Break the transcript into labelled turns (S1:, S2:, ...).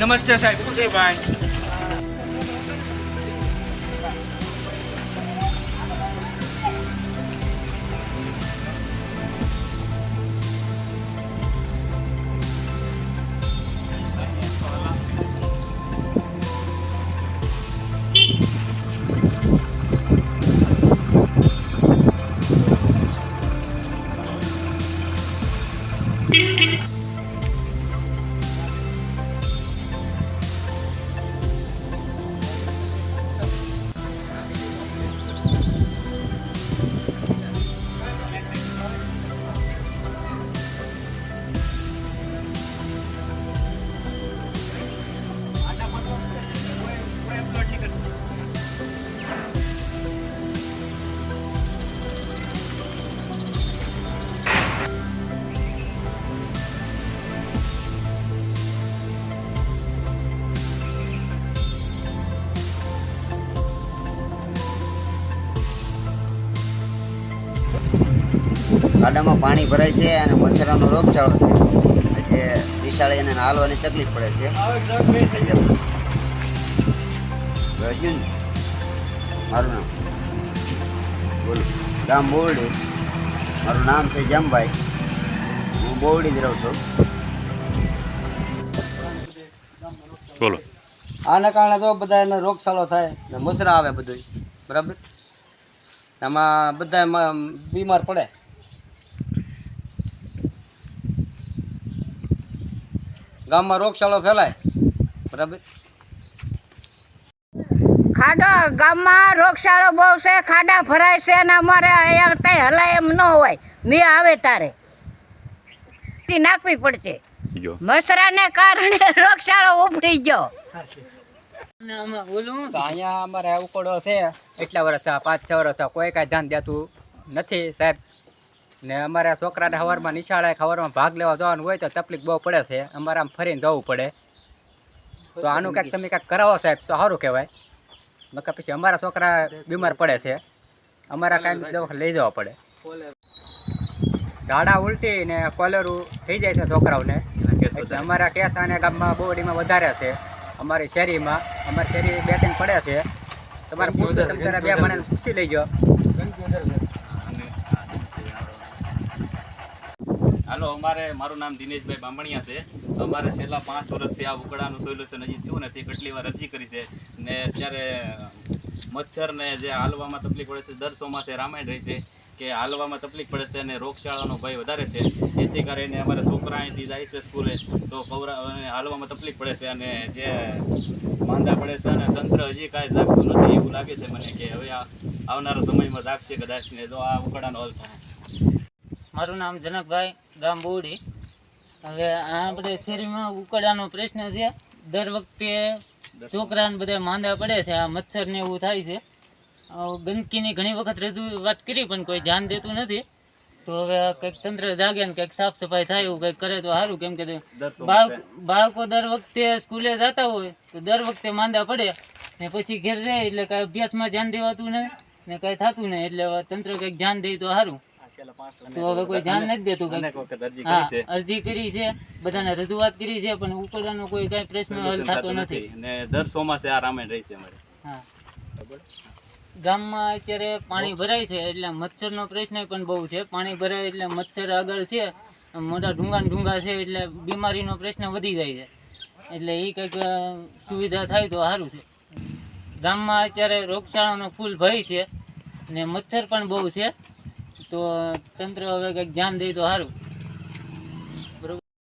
S1: નમસ્તે સાહેબ.
S2: ભાઈ
S3: ખાડામાં પાણી ભરાય છે અને મચ્છરોનો રોગચાળો છે. એટલે નિશાળે હાલવાની તકલીફ પડે છે. રજુન મારું નામ બોલો. ગામ બોવડી. મારું નામ છે જમભાઈ. હું બોવડી જ રહું છું.
S4: બોલો.
S5: આના કારણે તો બધા એને રોગચાળો થાય ને મચ્છરા આવે બધું બરાબર. આમાં બધા બીમાર પડે. ગામમાં રોગચાળો ફેલાય બરાબર.
S6: ખાડા ગામમાં રોગચાળો બહુ છે, ખાડા ભરાય છે અને અમારે અહીંયા કંઈ હલાય એમ ન હોય. મેં આવે તારે નાખવી પડશે. મચ્છરાને કારણે રોગચાળો ઉપડી ગયો.
S1: અહીંયા અમારે ઉકળો છે એટલા વર્ષ થયા, 5-6 વર્ષ થયા, કોઈ કાંઈ ધ્યાન દેતું નથી સાહેબ. ને અમારા છોકરાને સવારમાં નિશાળે સવારમાં ભાગ લેવા જવાનું હોય તો તકલીફ બહુ પડે છે. અમારે આમ ફરીને જવું પડે. તો આનું કાંઈક તમે કાંઈક કરાવો સાહેબ તો સારું કહેવાય. નકર પછી અમારા છોકરા બીમાર પડે છે, અમારા કાંઈ દવાખાને લઈ જવા પડે. ઝાડા ઉલટી ને કોલેરું થઈ જાય છે છોકરાઓને. એટલે અમારા કેસ અને ગામમાં બોવડીમાં વધારે છે. અમારી શેરીમાં અમારી શેરી 2-3 પડે છે. તમારે પૂછતું તમે જરા 2 માણસને પૂછી લેજો.
S4: હાલો, મારું નામ દિનેશભાઈ બામણિયા છે. અમારે છેલ્લા 5 વર્ષથી આ ઉકળાનું સોલ્યુશન હજી થયું નથી. કેટલી વાર અરજી કરી છે ને ત્યારે મચ્છરને જે હાલવામાં તકલીફ પડે છે, દર ચોમાસે રામાયણ રહી છે કે હાલવામાં તકલીફ પડે છે અને રોગચાળાનો ભય વધારે છે. જેથી કરીને અમારા છોકરા અહીંથી જાય છે સ્કૂલે તો હાલવામાં તકલીફ પડે છે અને જે માંદા પડે છે અને તંત્ર હજી કાંઈ જાગતું નથી. એવું લાગે છે મને કે હવે આવનારા સમયમાં જાગશે કદાચ ને તો આ ઉકળાનો હલ થાય.
S7: મારું નામ જનકભાઈ, ગામ બોવડી. હવે આપણે શેરીમાં ઉકળાનો પ્રશ્ન છે. દર વખતે છોકરાને બધા માંદા પડે છે, આ મચ્છરને એવું થાય છે. ગંદકીની ઘણી વખત રજૂઆત કરી પણ કોઈ ધ્યાન દેતું નથી. તો હવે કંઈક તંત્ર જાગે ને કંઈક સાફ સફાઈ થાય એવું કંઈક કરે તો સારું. કેમ કે બાળકો દર વખતે સ્કૂલે જતા હોય તો દર વખતે માંદા પડે ને પછી ઘેર રહે એટલે કાંઈ અભ્યાસમાં ધ્યાન દેવાતું નથી ને કાંઈ થતું નહીં. એટલે હવે તંત્ર કંઈક ધ્યાન દે તો સારું. તો હવે કોઈ ધ્યાન નથી દેતું. અરજી કરી છે, બધાને રજૂઆત કરી છે પણ ઉકળાનો કોઈ કઈ પ્રશ્ન હલ થતો નથી.
S4: ને દર ચોમાસે આ રામાયણ રહી છે અમારે.
S7: હા, ગામમાં અત્યારે પાણી ભરાય છે એટલે મચ્છરનો પ્રશ્ન પણ બહુ છે. પાણી ભરાય એટલે મચ્છર આગળ છે, મોટા ઢૂંગા છે એટલે બીમારીનો પ્રશ્ન વધી જાય છે. એટલે એ કંઈક સુવિધા થાય તો સારું છે. ગામમાં અત્યારે રોગચાળાનો ફૂલ ભય છે ને મચ્છર પણ બહુ છે. તો તંત્ર હવે કંઈક ધ્યાન દે તો સારું.